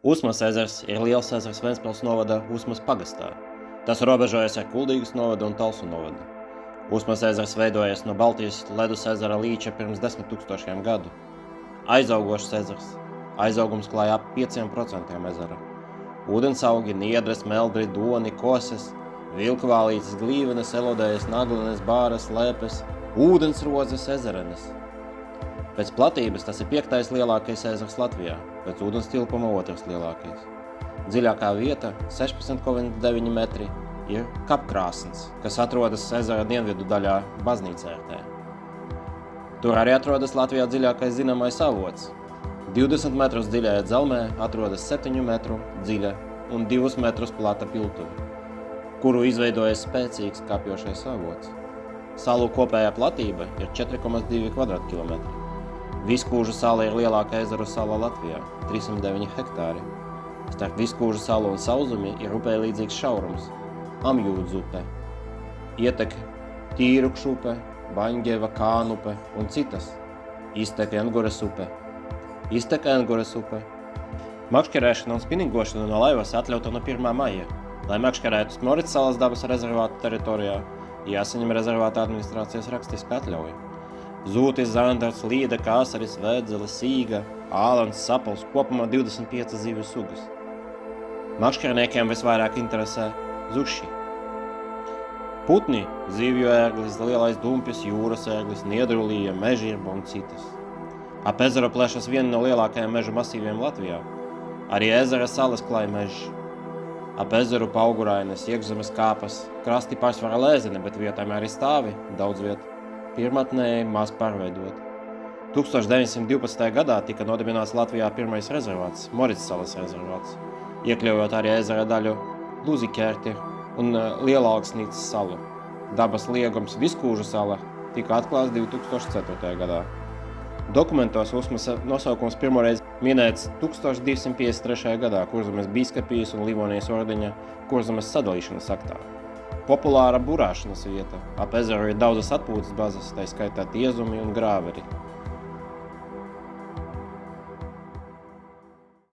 Usmas ezers ir liels ezers Ventspils novada Usmas pagastā. Tas robežojas ar Kuldīgas novadu un Talsu novadu. Usmas ezers veidojas no Baltijas ledus ezera līča pirms 10 000 gadu. Aizaugošs ezers. Aizaugums klāja ap 5% ezera. Ūdensaugi, niedres, meldri, doni, koses, vilkvālītes, glīvenes, elodējas, naglenes, bāras, lēpes, ūdensrozes, ezerenes. Pēc platības tas ir 5. lielākais ezers Latvijā, pēc ūdens tilpuma 2. lielākais. Dziļākā vieta, 16,9 metri, ir Kapkrāsns, kas atrodas ezera dienvidu daļā Baznīcērtē. Tur arī atrodas Latvijā dziļākais zināmais avots. 20 metrus dziļajā dzelmē atrodas 7 metru dziļa un 2 metrus plata piltuve, kuru izveidojas spēcīgs kāpjošais avots. Salu kopējā platība ir 4,2 kvadrātkilometri. Viskūžu sala ir lielākā ezeru sala Latvijā – 309 hektāri. Starp Viskūžu salu un Sauzumi ir upē līdzīgs šaurums – Amjūdz upe. Ietek Tīrukšu upe, Baņģeva, Kānupe un citas. Iztek Engures upe. Iztek Engures upe. Makšķerēšana un spinningošana no laivas atļauta no 1. maija. Lai makšķerētu Smorits salas dabas rezervāta teritorijā, jāsaņem rezervāta administrācijas rakstiska atļauja. Zūtis, zandarts, līda, kāsaris, vēdzele, sīga, ālans, sapals, kopumā 25 zivju sugas. Makšķerniekiem visvairāk interesē zuši. Putni, zivju ērglis, lielais dumpis, jūras ērglis, niedrulīja, mežirba un citas. Ap ezeru plešas viena no lielākajiem mežu masīviem Latvijā. Arī ezera salas klāj mežs. Ap ezeru paugurainas, iekšzemes kāpas, krasti pārsvarā lēzeni, bet vietām arī stāvi, daudz viet. Pirmatnēji maz pārveidot. 1912. gadā tika nodibināts Latvijā pirmais rezervāts, Morits salas rezervāts, iekļaujot arī ezera daļu Luziķērti un Lielaugsnīcas salu. Dabas liegums Viskūžu sala tika atklāts 2004. gadā. Dokumentos Usmas nosaukums pirmoreiz minēts 1253. gadā Kurzemes bīskapijas un Livonijas ordeņa Kurzemes sadalīšanas aktā. Populāra burāšanas vieta. Ap ezeru ir daudzas atpūtas bazes, tai skaitā Tiezumi un Grāveri.